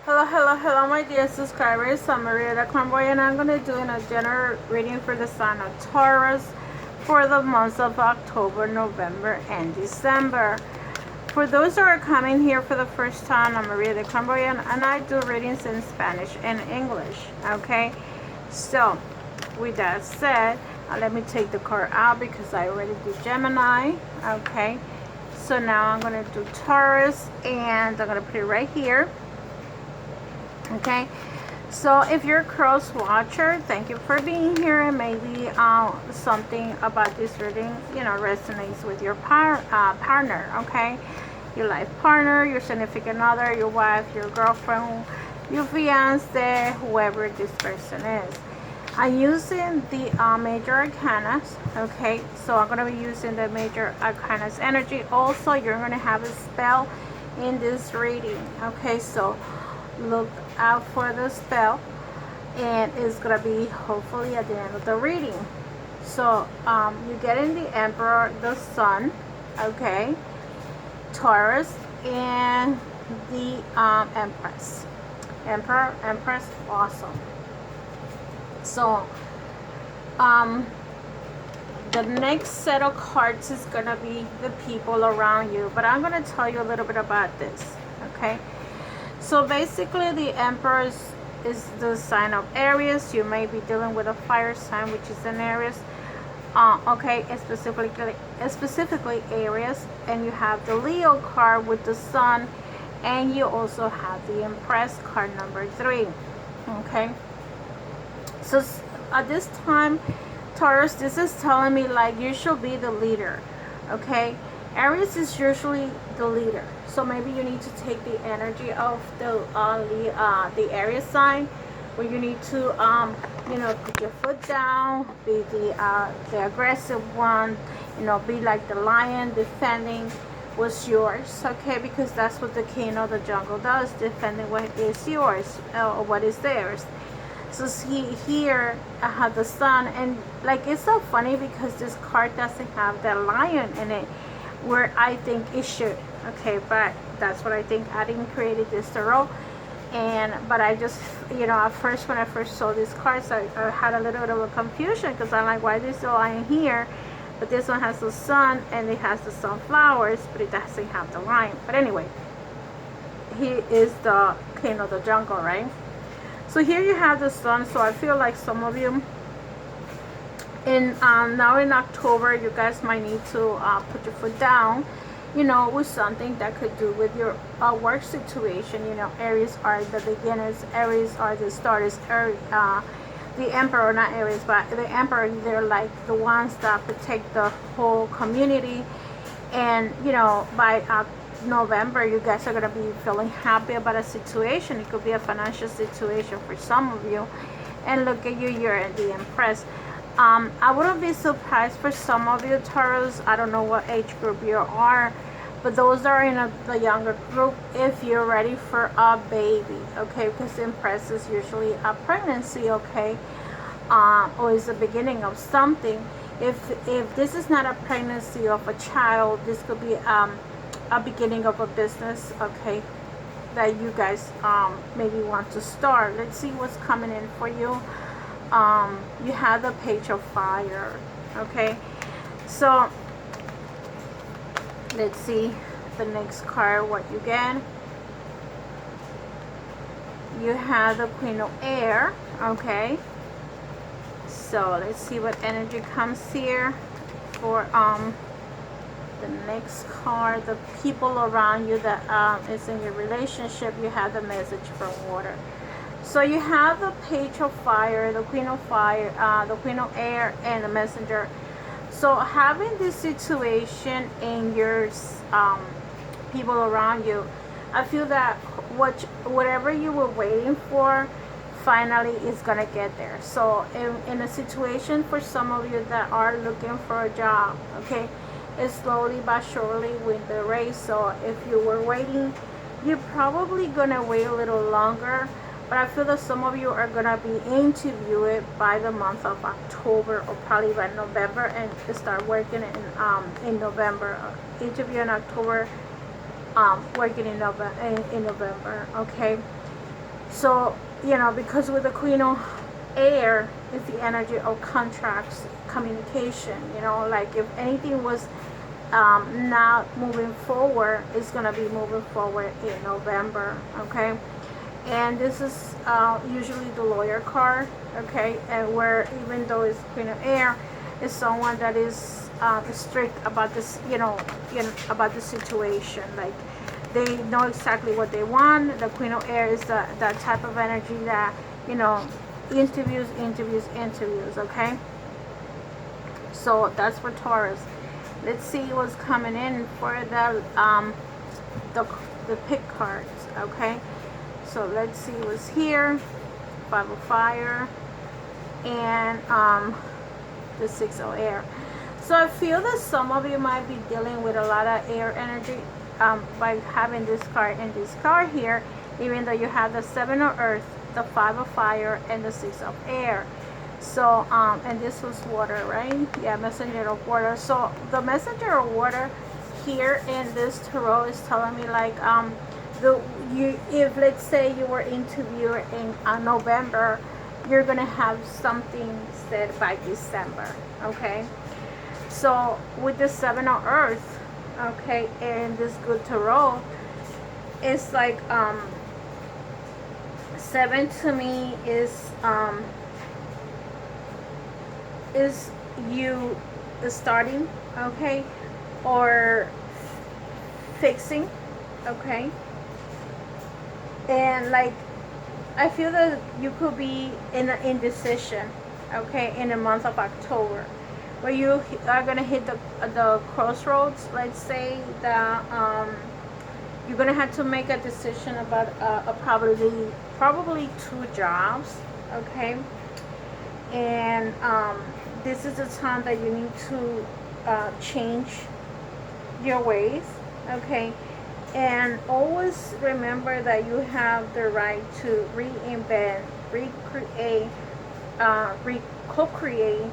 Hello, my dear subscribers. I'm Maria the Convoy, and I'm going to do a general reading for the sign of Taurus for the months of October, November, and December. For those who are coming here for the first time, I'm Maria the Convoy, and I do readings in Spanish and English. Okay, so with that said, let me take the card out because I already did Gemini. Okay, so now I'm going to do Taurus, and I'm going to put it right here. Okay, so if you're a cross watcher, thank you for being here, and maybe something about this reading resonates with your partner. Okay, your life partner, your significant other, your wife, your girlfriend, your fiance, whoever this person is. I'm using the major arcanas. Okay, so I'm going to be using the major arcanas energy. Also, you're going to have a spell in this reading. Okay, so look out for the spell, and it's gonna be hopefully at the end of the reading. So you get in the Emperor, the Sun, okay, Taurus, and the Empress. Emperor, Empress, awesome. So the next set of cards is gonna be the people around you, but I'm gonna tell you a little bit about this. Okay, so basically the Emperor is the sign of Aries. You may be dealing with a fire sign, which is an Aries. Okay, specifically Aries. And you have the Leo card with the Sun, and you also have the Empress card number 3. Okay, so at this time, Taurus, this is telling me like you should be the leader. Okay, Aries is usually the leader, so maybe you need to take the energy of the Aries sign, where you need to put your foot down, be the aggressive one, be like the lion defending what's yours. Okay, because that's what the king of the jungle does, defending what is yours or what is theirs. So here I have the Sun, and like it's so funny because this card doesn't have the lion in it, where I think it should. Okay, but that's what I think. I didn't create this tarot, but I just at first, when I first saw these cards, I had a little bit of a confusion, because I'm like, why is this lion here, but this one has the Sun and it has the sunflowers, but it doesn't have the lion. But anyway, he is the king of the jungle, right? So here you have the Sun. So I feel like some of you now in October, you guys might need to put your foot down, with something that could do with your work situation. Aries are the beginners, Aries are the starters. The Emperor, not Aries, but the Emperor, they're like the ones that protect the whole community. And by November, you guys are going to be feeling happy about a situation. It could be a financial situation for some of you. And look at you, you're in the Empress. I wouldn't be surprised for some of you, Taurus. I don't know what age group you are, but those are in the younger group, if you're ready for a baby. Okay, because the Empress is usually a pregnancy. Okay, or is the beginning of something. If this is not a pregnancy of a child, this could be a beginning of a business. Okay, that you guys maybe want to start. Let's see what's coming in for you. You have the Page of Fire. Okay, so let's see the next card, what you get. You have the Queen of Air. Okay, so let's see what energy comes here for the next card. The people around you that is in your relationship. You have the Message from Water. So you have the Page of Fire, the Queen of Fire, the Queen of Air, and the Messenger. So having this situation in your people around you, I feel that whatever you were waiting for finally is going to get there. So in a situation for some of you that are looking for a job, okay, it's slowly but surely win the race. So if you were waiting, you're probably going to wait a little longer. But I feel that some of you are going to be interviewed by the month of October, or probably by November, and start working in November. Interview in October, working in November. Okay, So, you know, because with the Queen of Air is the energy of contracts, communication, you know, like if anything was not moving forward, it's going to be moving forward in November, okay? And this is usually the lawyer card, okay? And where even though it's Queen of Air, it's someone that is strict about this, you know, about the situation. Like they know exactly what they want. The Queen of Air is that type of energy that, you know, interviews, okay? So that's for Taurus. Let's see what's coming in for the pick cards, okay? So let's see what's here. 5 of Fire and the 6 of Air. So I feel that some of you might be dealing with a lot of air energy by having this card and this card here, even though you have the 7 of Earth, the 5 of Fire, and the 6 of Air. So and this was water, right? Yeah, messenger of water. So the messenger of water here in this tarot is telling me like if let's say you were interviewed in November, you're gonna have something said by December, okay? So with the 7 of Earth, okay, and this good tarot, it's like 7 to me is you starting, okay, or fixing, okay? And like I feel that you could be in an indecision, okay, in the month of October, where you are gonna hit the crossroads. Let's say that you're gonna have to make a decision about probably 2 jobs, okay? And this is the time that you need to change your ways, okay? And always remember that you have the right to reinvent, recreate, co-create,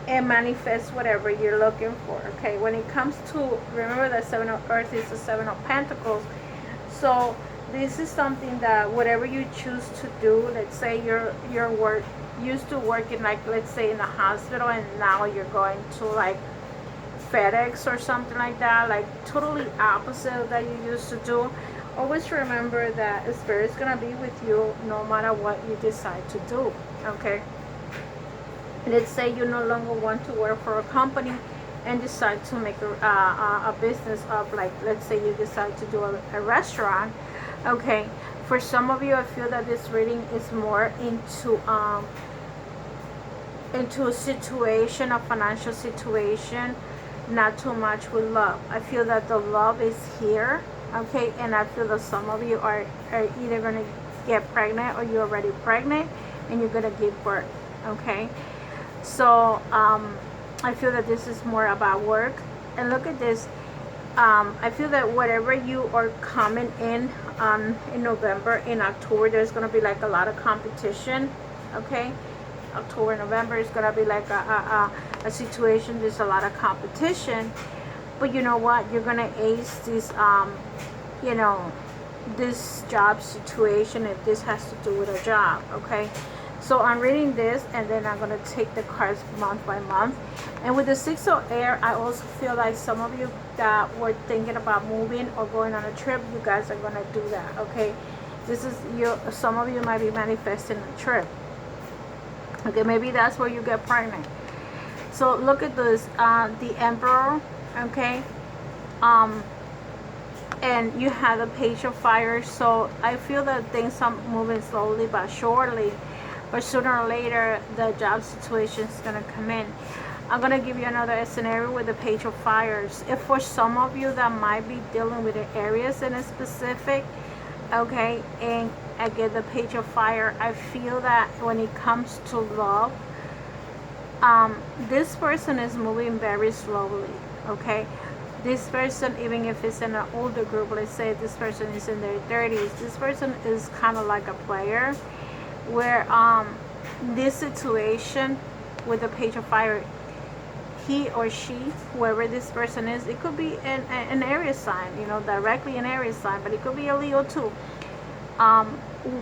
and manifest whatever you're looking for, okay? When it comes to, remember that 7 of Earth is the 7 of Pentacles. So this is something that whatever you choose to do, let's say you're used to working like, let's say in a hospital, and now you're going to like FedEx or something like that, like totally opposite that you used to do. Always remember that Spirit's gonna be with you no matter what you decide to do, okay? Let's say you no longer want to work for a company and decide to make a business of, like, let's say you decide to do a restaurant, okay? For some of you, I feel that this reading is more into a situation, a financial situation, not too much with love. I feel that the love is here, okay? And I feel that some of you are either going to get pregnant or you're already pregnant and you're going to give birth, okay? So I feel that this is more about work. And look at this. I feel that whatever you are coming in November, in October, there's going to be like a lot of competition, okay? October, November is going to be like a situation, there's a lot of competition, but you know what, you're going to ace this you know, this job situation if this has to do with a job, okay? So I'm reading this and then I'm going to take the cards month by month. And with the 6 of Air, I also feel like some of you that were thinking about moving or going on a trip, you guys are going to do that, okay? This is some of you might be manifesting a trip. Okay, maybe that's where you get pregnant. So look at this, the Emperor, okay? And you have the Page of Fire. So I feel that things are moving slowly but surely. But sooner or later, the job situation is going to come in. I'm going to give you another scenario with the Page of Fires. If for some of you that might be dealing with the areas in a specific, okay, and I get the Page of Fire, I feel that when it comes to love, this person is moving very slowly, okay? This person, even if it's in an older group, let's say this person is in their 30s, this person is kind of like a player, where this situation with the Page of Fire, he or she, whoever this person is, it could be an Aries sign, you know, directly an Aries sign, but it could be a Leo too. um,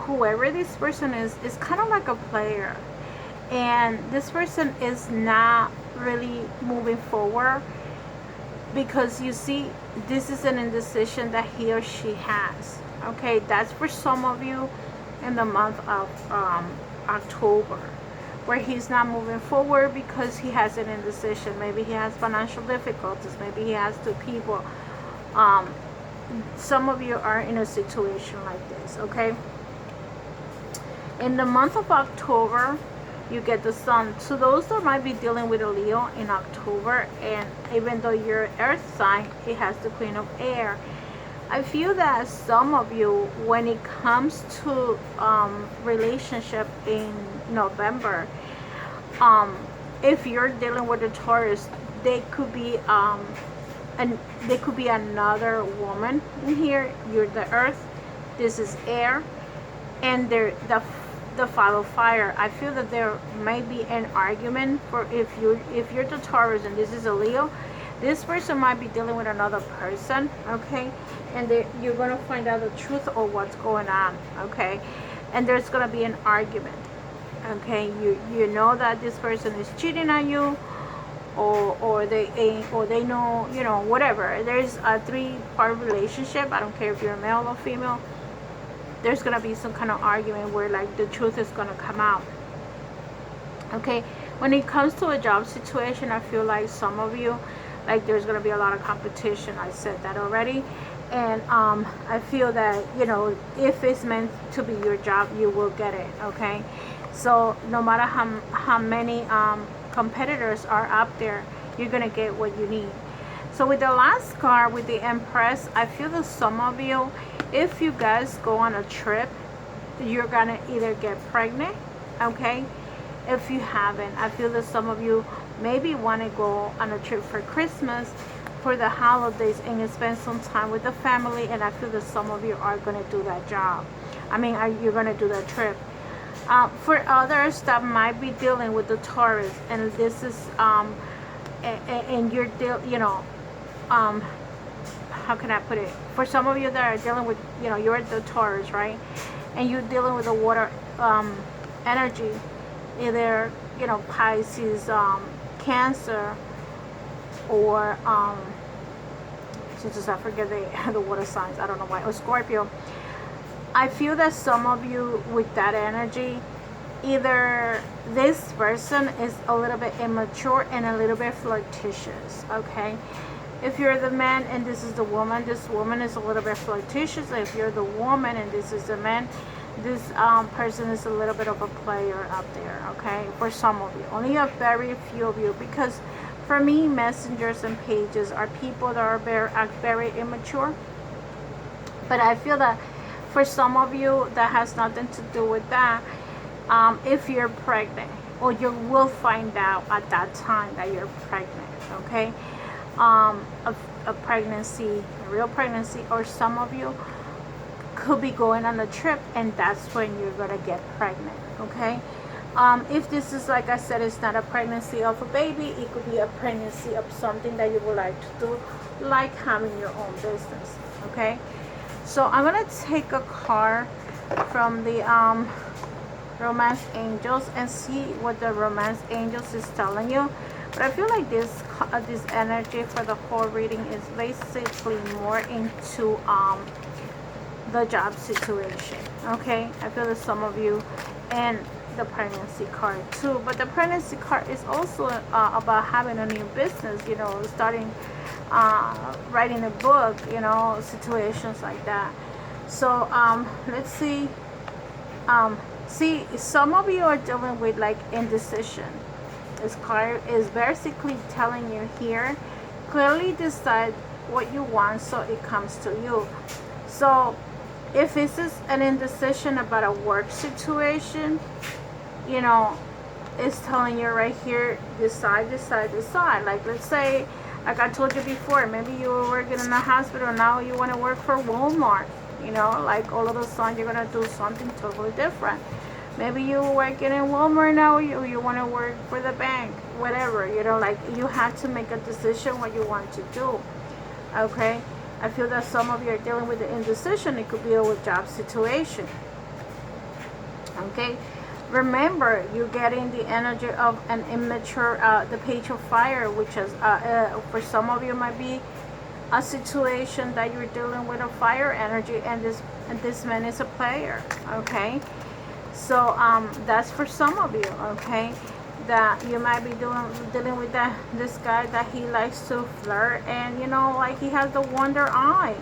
whoever this person is kind of like a player, and this person is not really moving forward, because you see, this is an indecision that he or she has. Okay, that's for some of you in the month of October, where he's not moving forward because he has an indecision. Maybe he has financial difficulties, maybe he has two people. Some of you are in a situation like this. Okay, in the month of October, you get the sun. So those that might be dealing with a Leo in October, and even though you're earth sign, it has the queen of air. I feel that some of you, when it comes to relationship in November, if you're dealing with a Taurus, they could be and there could be another woman in here. You're the earth, this is air, and the follow fire. I feel that there may be an argument for if you're the Taurus and this is a Leo, this person might be dealing with another person. Okay, and you're going to find out the truth of what's going on. Okay, and there's going to be an argument. Okay, you know that this person is cheating on you, or they know, you know, whatever. There's a 3-part relationship. I don't care if you're male or female. There's gonna be some kind of argument where like the truth is gonna come out. Okay, when it comes to a job situation, I feel like some of you, like there's gonna be a lot of competition. I said that already. And I feel that, you know, if it's meant to be your job, you will get it. Okay, so no matter how many competitors are out there, you're gonna get what you need. So with the last card, with the Empress, I feel that some of you, if you guys go on a trip, you're gonna either get pregnant. Okay, if you haven't, I feel that some of you maybe want to go on a trip for Christmas, for the holidays, and spend some time with the family. And I feel that some of you are going to do that job. You're going to do that trip. For others that might be dealing with the Taurus, and this is and you're how can I put it? For some of you that are dealing with, you know, you're the Taurus, right? And you're dealing with the water energy, either, you know, Pisces, Cancer, or I forget the water signs. I don't know why. Or Scorpio. I feel that some of you with that energy, either this person is a little bit immature and a little bit flirtatious. Okay, if you're the man and this is the woman, this woman is a little bit flirtatious. If you're the woman and this is the man, this person is a little bit of a player up there. Okay, for some of you, only a very few of you, because for me, messengers and pages are people that are very immature. But I feel that for some of you, that has nothing to do with that. If you're pregnant, or you will find out at that time that you're pregnant. Okay, a pregnancy, a real pregnancy, or some of you could be going on a trip, and that's when you're gonna get pregnant. Okay, if this is, like I said, it's not a pregnancy of a baby, it could be a pregnancy of something that you would like to do, like having your own business. Okay, so I'm gonna take a card from the romance angels and see what the romance angels is telling you. But I feel like this energy for the whole reading is basically more into the job situation. Okay, I feel that some of you, and the pregnancy card too, but the pregnancy card is also about having a new business, you know, starting writing a book, you know, situations like that. So let's see. See, some of you are dealing with like indecision. This card is basically telling you here, clearly decide what you want so it comes to you. So if this is an indecision about a work situation, you know, it's telling you right here, decide. Like, let's say, like I told you before, maybe you were working in a hospital, now you want to work for Walmart. You know, like all of a sudden you're going to do something totally different. Maybe you were working in Walmart, now you want to work for the bank, whatever. You know, like you have to make a decision what you want to do. Okay, I feel that some of you are dealing with the indecision. It could be a job situation. Okay, remember, you're getting the energy of an immature, the page of fire, which is for some of you might be a situation that you're dealing with a fire energy, and this man is a player. Okay, so that's for some of you. Okay, that you might be dealing with this guy that he likes to flirt, and you know, like he has the wonder eye,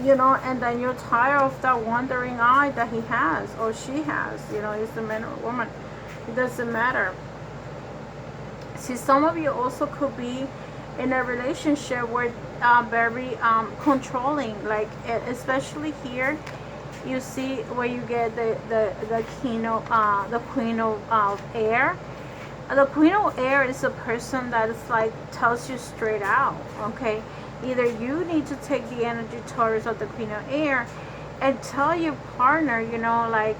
you know, and then you're tired of that wandering eye that he has or she has, you know, it's a man or woman, it doesn't matter. See, some of you also could be in a relationship where very controlling, like especially here you see where you get the queen of air. The queen of air is a person that is like tells you straight out. Okay, either you need to take the energy Taurus of the queen of air and tell your partner, you know, like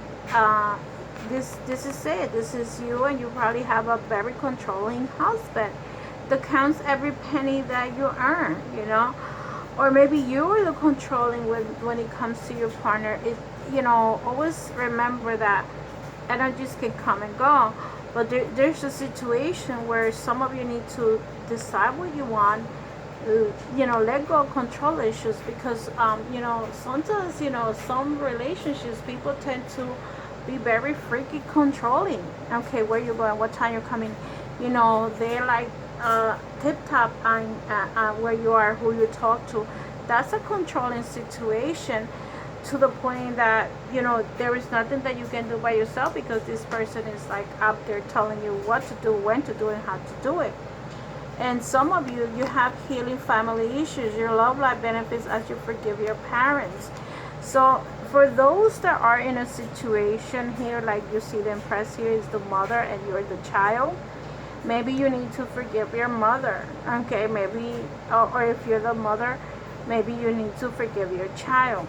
this is it, this is you, and you probably have a very controlling husband that counts every penny that you earn, you know, or maybe you are the controlling when it comes to your partner. It, you know, always remember that energies can come and go, but there's a situation where some of you need to decide what you want, you know, let go of control issues, because you know, sometimes, you know, some relationships people tend to be very freaky controlling. Okay, where you're going, what time you're coming, you know, they're like tip top on where you are, who you talk to. That's a controlling situation, to the point that, you know, there is nothing that you can do by yourself, because this person is like up there telling you what to do, when to do, and how to do it. And some of you, you have healing family issues. Your love life benefits as you forgive your parents. So for those that are in a situation here, like you see the Empress here is the mother and you're the child, maybe you need to forgive your mother. Okay, maybe, or if you're the mother, maybe you need to forgive your child.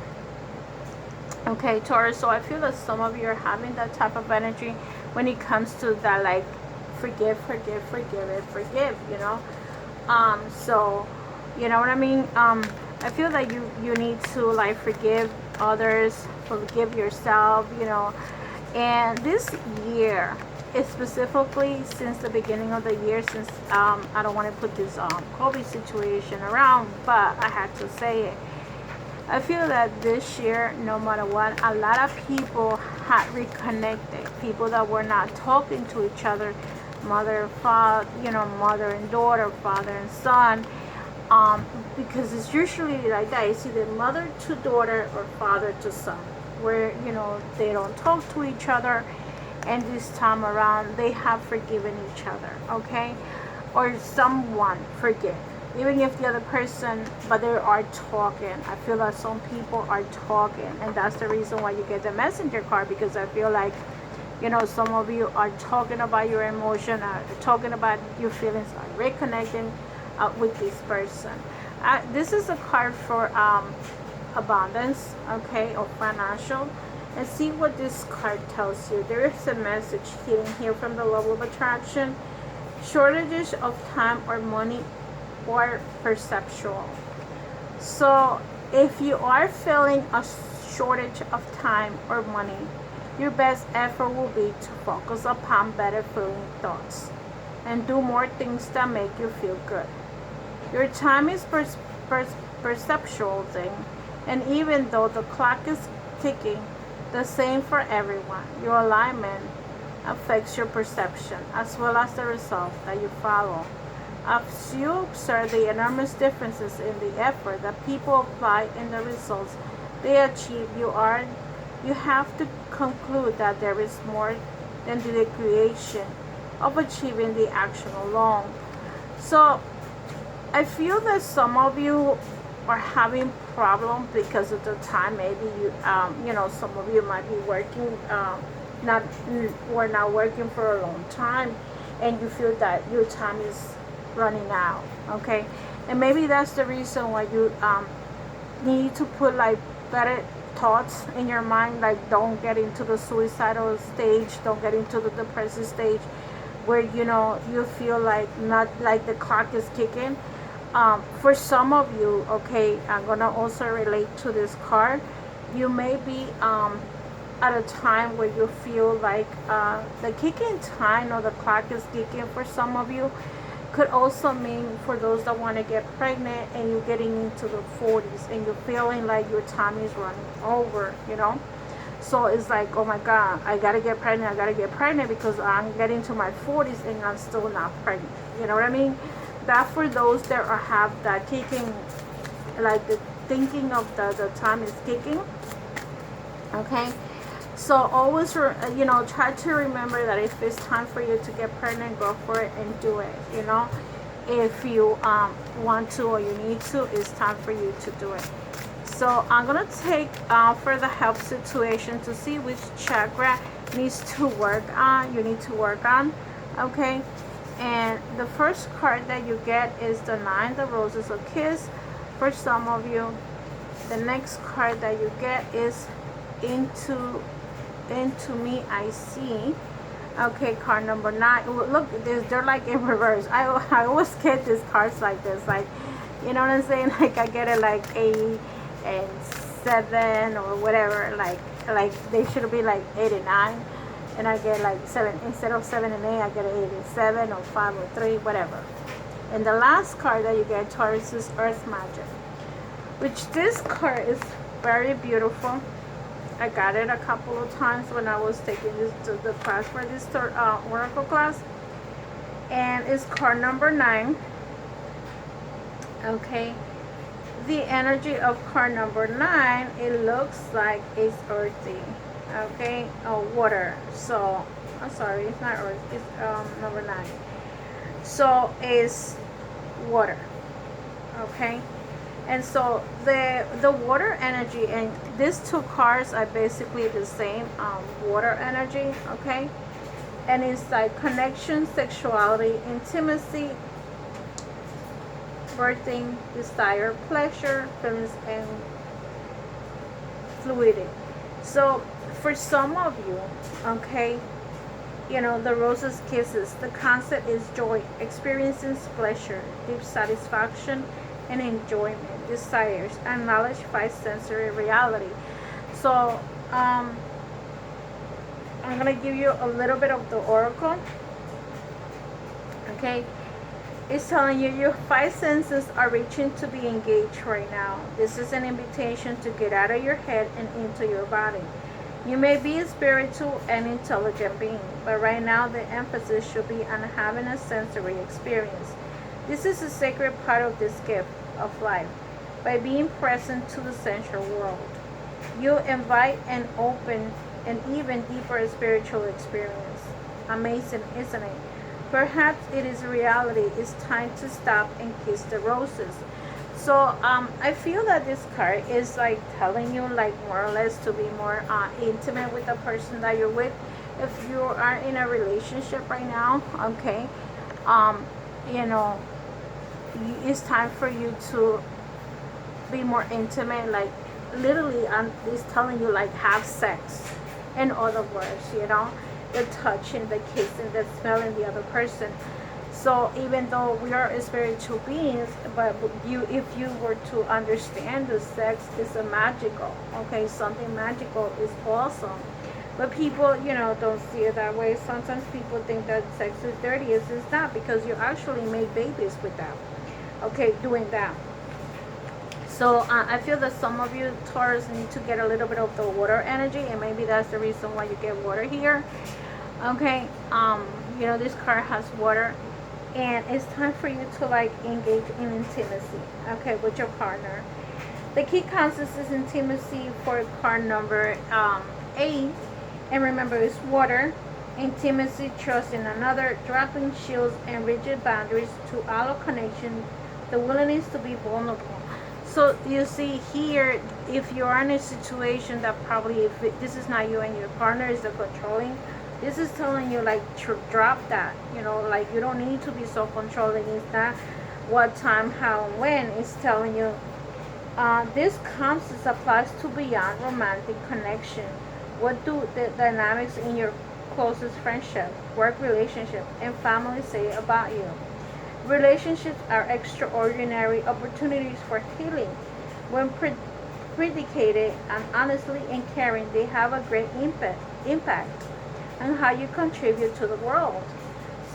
Okay, Taurus, so I feel that some of you are having that type of energy when it comes to that, like, forgive, you know. So, you know what I mean? I feel that you need to, like, forgive others, forgive yourself, you know. And this year, specifically since the beginning of the year, since I don't want to put this COVID situation around, but I had to say it. I feel that this year, no matter what, a lot of people had reconnected. People that were not talking to each other, mother, father, you know, mother and daughter, father and son, because it's usually like that. It's either mother to daughter or father to son, where, you know, they don't talk to each other, and this time around they have forgiven each other. Okay, or someone forgive, even if the other person, but they are talking. I feel that some people are talking, and that's the reason why you get the messenger card, because I feel like, you know, some of you are talking about your emotion, talking about your feelings, are reconnecting with this person. This is a card for abundance, okay, or financial. And see what this card tells you. There is a message hidden here from the law of attraction. Shortages of time or money or perceptual. So if you are feeling a shortage of time or money, your best effort will be to focus upon better feeling thoughts and do more things that make you feel good. Your time is perceptual thing, and even though the clock is ticking, the same for everyone, your alignment affects your perception as well as the result that you follow. As you observe the enormous differences in the effort that people apply in the results they achieve, you have to conclude that there is more than the creation of achieving the action alone. So I feel that some of you are having problems because of the time. Maybe you know, some of you might be working, we're not working for a long time, and you feel that your time is running out. Okay, and maybe that's the reason why you need to put like better thoughts in your mind, like don't get into the suicidal stage, don't get into the depressive stage where, you know, you feel like not like the clock is kicking. For some of you, okay, I'm gonna also relate to this card. You may be at a time where you feel like the kicking time or the clock is kicking for some of you. Could also mean for those that want to get pregnant and you're getting into the 40s and you're feeling like your time is running over, you know. So it's like, oh my God, I gotta get pregnant because I'm getting to my 40s and I'm still not pregnant. You know what I mean? That for those that are, have that kicking, like the thinking of the time is kicking. Okay. So always, try to remember that if it's time for you to get pregnant, go for it and do it. You know, if you want to or you need to, it's time for you to do it. So I'm gonna take for the health situation to see which chakra needs to work on. You need to work on, okay. And the first card that you get is the 9, the Roses of Kiss. For some of you, the next card that you get is into me I see. Okay, card number 9. Look, they're like in reverse. I always get these cards like this, like, you know what I'm saying? Like I get it like 8 and 7 or whatever. Like they should be like 8 and 9, and I get like 7 instead of 7 and 8. I get 8 and 7 or 5 or 3, whatever. And the last card that you get, Taurus, is Earth Magic, which this card is very beautiful. I got it a couple of times when I was taking the class for this oracle class, and it's card number 9. Okay, the energy of card number 9, it looks like it's earthy. Okay, water. So I'm sorry, it's not earth. It's number 9. So it's water. Okay. And so the water energy, and these two cards are basically the same, water energy, okay? And it's like connection, sexuality, intimacy, birthing, desire, pleasure, feelings, and fluidity. So for some of you, okay, you know, the Roses Kisses, the concept is joy, experiencing pleasure, deep satisfaction, and enjoyment, desires, and knowledge by sensory reality. So I'm gonna give you a little bit of the oracle. Okay, it's telling you your 5 senses are reaching to be engaged right now. This is an invitation to get out of your head and into your body. You may be a spiritual and intelligent being, but right now the emphasis should be on having a sensory experience. This is a sacred part of this gift of life. By being present to the sensual world, you invite an open and even deeper spiritual experience. Amazing, isn't it? Perhaps it is reality. It's time to stop and kiss the roses. So I feel that this card is like telling you, like, more or less to be more intimate with the person that you're with. If you are in a relationship right now, okay, you know, it's time for you to be more intimate. Like literally, it's telling you, like, have sex. In other words, you know, the touching, the kissing, the smelling the other person. So even though we are spiritual beings, but if you were to understand the sex is a magical, okay, something magical is awesome. But people, you know, don't see it that way. Sometimes people think that sex is dirty. It's not, because you actually make babies with that. Okay, doing that. So I feel that some of you Taurus need to get a little bit of the water energy, and maybe that's the reason why you get water here. Okay, you know, this card has water, and it's time for you to, like, engage in intimacy, okay, with your partner. The key concept is intimacy for card number 8, and remember, it's water. Intimacy, trust in another, dropping shields and rigid boundaries to allow connection, the willingness to be vulnerable. So you see here, if you're in a situation that probably, this is not you and your partner is the controlling, this is telling you, like, drop that, you know, like, you don't need to be so controlling. It's not what time, how, and when. It's telling you this concept applies to beyond romantic connection. What do the dynamics in your closest friendship, work relationship, and family say about you? Relationships are extraordinary opportunities for healing. When predicated and honestly and caring, they have a great impact on how you contribute to the world.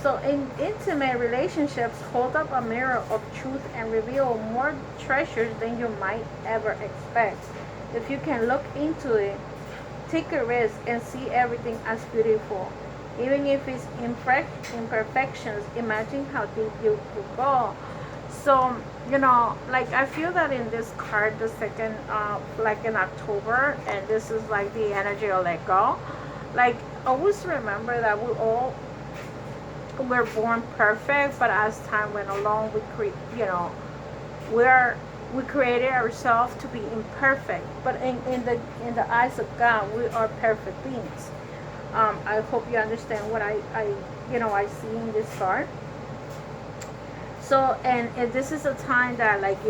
So in intimate relationships hold up a mirror of truth and reveal more treasures than you might ever expect. If you can look into it, take a risk and see everything as beautiful. Even if it's imperfections, imagine how deep you could go. So, like I feel that in this card, the second, like in October, and this is like the energy of let go. Like, always remember that we're born perfect, but as time went along, we created ourselves to be imperfect. But in the eyes of God, we are perfect beings. I hope you understand what I see in this card. So, and this is a time that, like,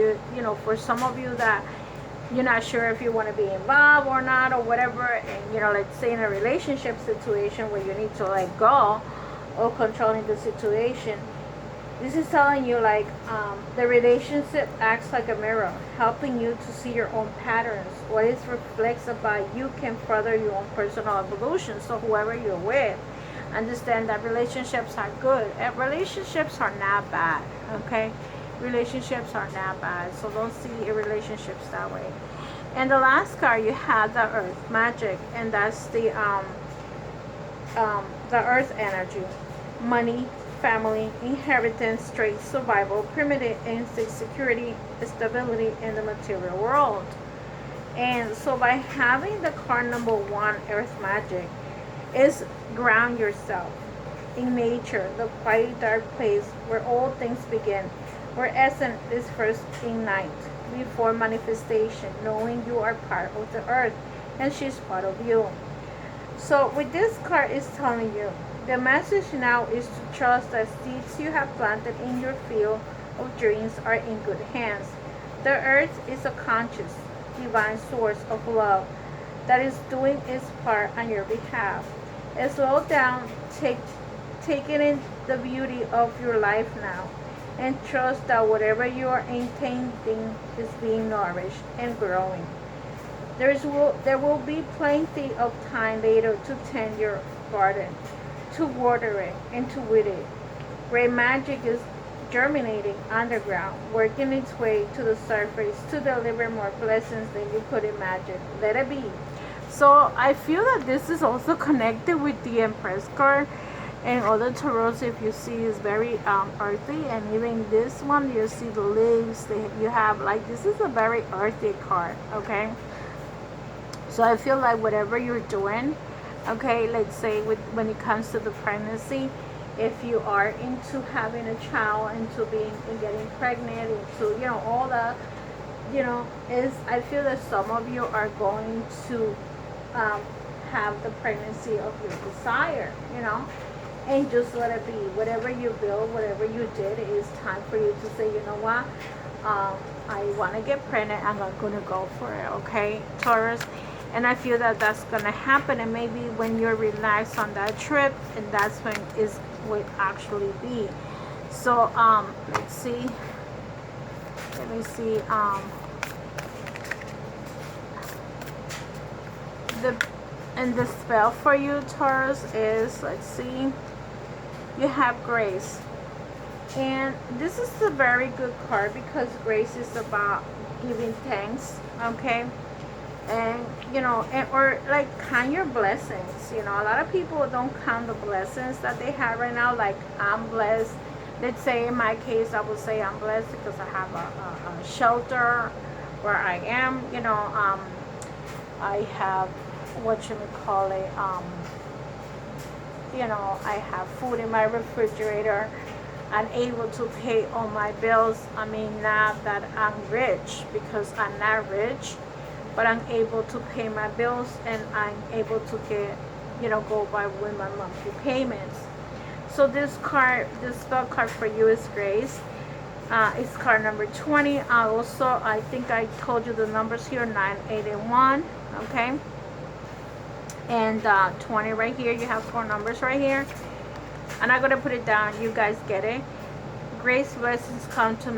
for some of you that you're not sure if you want to be involved or not or whatever, and let's say in a relationship situation where you need to let go or controlling the situation, this is telling you, like, the relationship acts like a mirror, helping you to see your own patterns. What it reflects about you can further your own personal evolution. So whoever you're with, understand that relationships are good and relationships are not bad. Okay, relationships are not bad, so don't see relationships that way. And the last card you have the Earth Magic, and that's the Earth energy: money, family, inheritance, trade, survival, primitive instinct, security, stability in the material world. And so by having the card number 1, Earth Magic, is ground yourself in nature, the quiet dark place where all things begin, where essence is first ignite before manifestation, knowing you are part of the earth and she's part of you. So with this card is telling you, the message now is to trust that seeds you have planted in your field of dreams are in good hands. The earth is a conscious, divine source of love that is doing its part on your behalf. Slow down, take in the beauty of your life now, and trust that whatever you are intending is being nourished and growing. There will be plenty of time later to tend your garden, to water it, and to weed it. Great magic is germinating underground, working its way to the surface to deliver more blessings than you could imagine. Let it be. So I feel that this is also connected with the Empress card, and other tarots, if you see, is very earthy, and even this one, you see the leaves. You have, like, this is a very earthy card. Okay, so I feel like whatever you're doing, okay, let's say when it comes to the pregnancy, if you are into having a child, into getting pregnant, into all the is, I feel that some of you are going to have the pregnancy of your desire, and just let it be. Whatever you build, whatever you did, it is time for you to say, you know what, I want to get pregnant, I'm going to go for it. Okay, Taurus. And I feel that that's going to happen, and maybe when you're relaxed on that trip, and that's when it would actually be. So let's see, let me see, the spell for you, Taurus, is, let's see, you have grace. And this is a very good card because grace is about giving thanks. Okay, and or like count your blessings. A lot of people don't count the blessings that they have right now. Like, I'm blessed. Let's say in my case, I would say I'm blessed because I have a shelter where I am. I have, what you may call it, I have food in my refrigerator. I'm able to pay all my bills. I mean, not that I'm rich, because I'm not rich, but I'm able to pay my bills, and I'm able to get, go by with my monthly payments. So this spell card for you is grace. It's card number 20. I think I told you the numbers here, 9, 8, and 1. Okay. And 20 right here. You have 4 numbers right here. I'm not going to put it down. You guys get it. grace blessings come to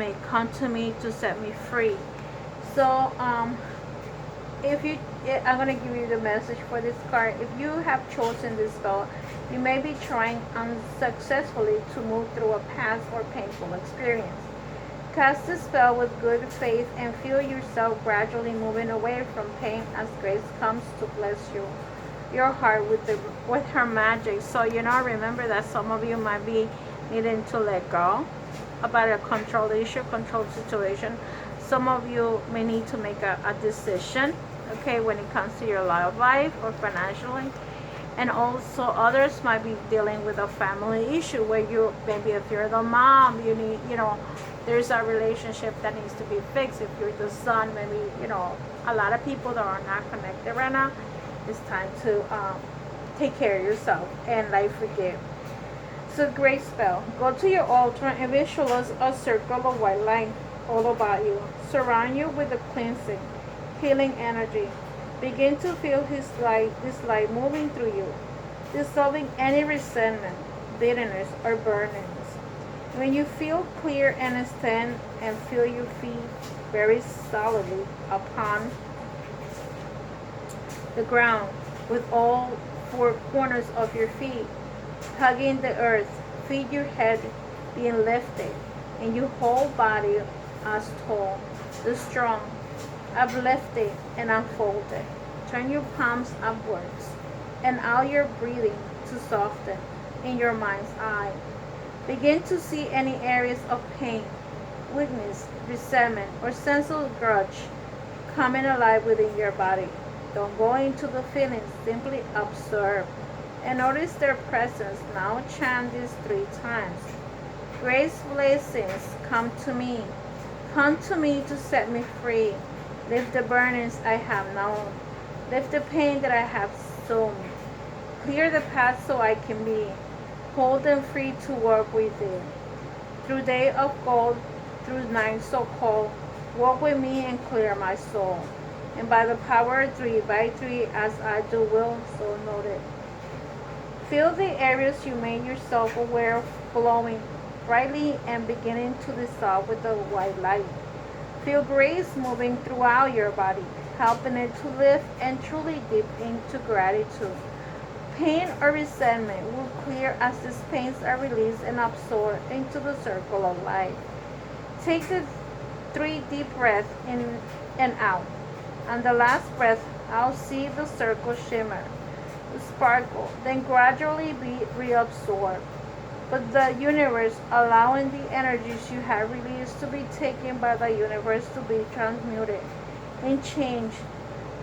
me to set me free. So if you, I'm going to give you the message for this card. If you have chosen this spell, you may be trying unsuccessfully to move through a past or painful experience. Cast the spell with good faith and feel yourself gradually moving away from pain as grace comes to bless your heart with her magic. So remember that some of you might be needing to let go about a control issue, control situation. Some of you may need to make a decision, okay, when it comes to your love life or financially. And also others might be dealing with a family issue where you, maybe if you're the mom, you need, there's a relationship that needs to be fixed. If you're the son, maybe, a lot of people that are not connected right now, it's time to take care of yourself and forgive. So great spell. Go to your altar and visualize a circle of white light all about you. Surround you with a cleansing, healing energy. Begin to feel this light moving through you, dissolving any resentment, bitterness, or burnings. When you feel clear and stand and feel your feet very solidly upon the ground, with all four corners of your feet hugging the earth, feel your head being lifted, and your whole body as tall, the strong, uplifted and unfolded. Turn your palms upwards and allow your breathing to soften in your mind's eye. Begin to see any areas of pain, weakness, resentment, or sense of grudge coming alive within your body. Don't go into the feelings, simply observe and notice their presence. Now chant this 3 times. Grace blessings come to me. Come to me to set me free. Lift the burdens I have known. Lift the pain that I have sown. Clear the path so I can be. Hold them free to work within. Through day of gold, through night so cold, walk with me and clear my soul. And by the power of 3 by 3, as I do will, so noted. Feel the areas you made yourself aware of glowing brightly and beginning to dissolve with the white light. Feel grace moving throughout your body, helping it to lift and truly dip into gratitude. Pain or resentment will clear as these pains are released and absorbed into the circle of light. Take the 3 deep breaths in and out. On the last breath, I'll see the circle shimmer, sparkle, then gradually be reabsorbed. But the universe allowing the energies you have released to be taken by the universe to be transmuted and changed,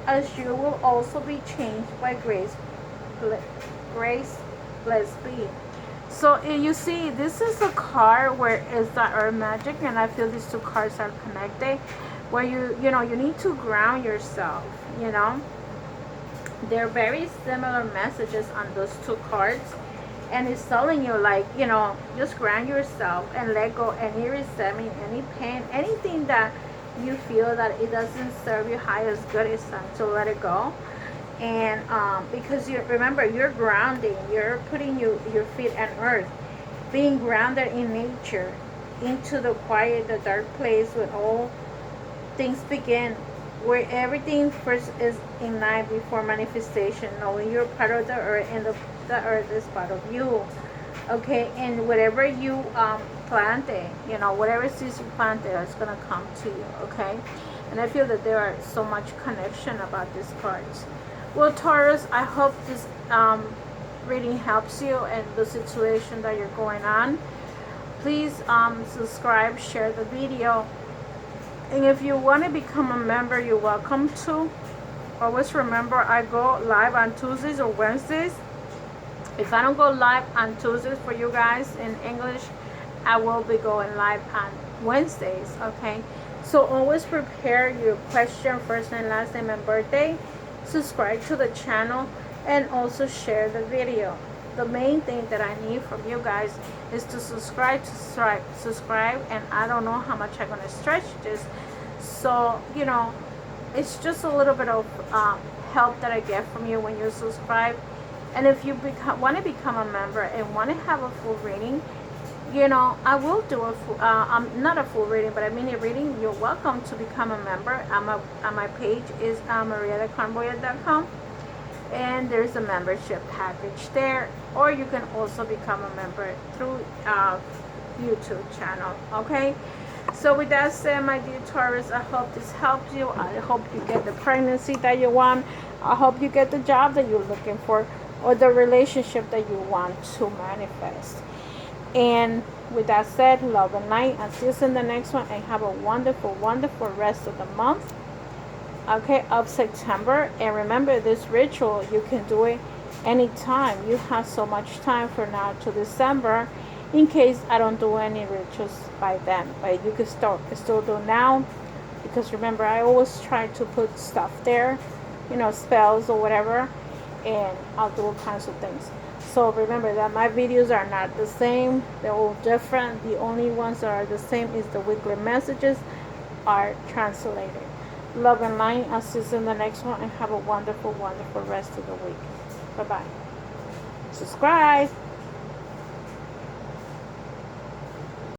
as you will also be changed by grace. Grace, blessed be. So you see, this is a card where it's the earth magic, and I feel these 2 cards are connected, where you need to ground yourself. They're very similar messages on those 2 cards, and it's telling you just ground yourself and let go any resentment, any pain, anything that you feel that it doesn't serve you highest good. It's time to let it go. And because remember, you're grounding, you're putting your feet on earth, being grounded in nature, into the quiet, the dark place where all things begin, where everything first is in line before manifestation, knowing you're part of the earth and the earth is part of you. Okay, and whatever you planted, whatever seeds you planted is going to come to you. Okay, and I feel that there are so much connection about these cards. Well, Taurus, I hope this reading helps you in the situation that you're going on. Please subscribe, share the video, and if you want to become a member, you're welcome to. Always remember, I go live on Tuesdays or Wednesdays. If I don't go live on Tuesdays for you guys in English, I will be going live on Wednesdays. Okay, so always prepare your question, first name, last name, and birthday. Subscribe to the channel and also share the video. The main thing that I need from you guys is to subscribe, and I don't know how much I'm going to stretch this, so it's just a little bit of help that I get from you when you subscribe. And if you want to become a member and want to have a full reading, you know, I will do a full, not a full reading, but a mini reading. You're welcome to become a member. My page is mariadacarboya.com, and there's a membership package there, or you can also become a member through YouTube channel. Okay, so with that said, my dear Taurus, I hope this helps you. I hope you get the pregnancy that you want. I hope you get the job that you're looking for, or the relationship that you want to manifest. And with that said, love and light. I'll see you in the next one, and have a wonderful, wonderful rest of the month, okay, of September. And remember, this ritual, you can do it anytime. You have so much time from now to December, in case I don't do any rituals by then. But you can still do now, because remember, I always try to put stuff there, you know, spells or whatever, and I'll do all kinds of things. So remember that my videos are not the same. They're all different. The only ones that are the same is the weekly messages are translated. Love and light. I'll see you in the next one, and have a wonderful, wonderful rest of the week. Bye-bye. Subscribe.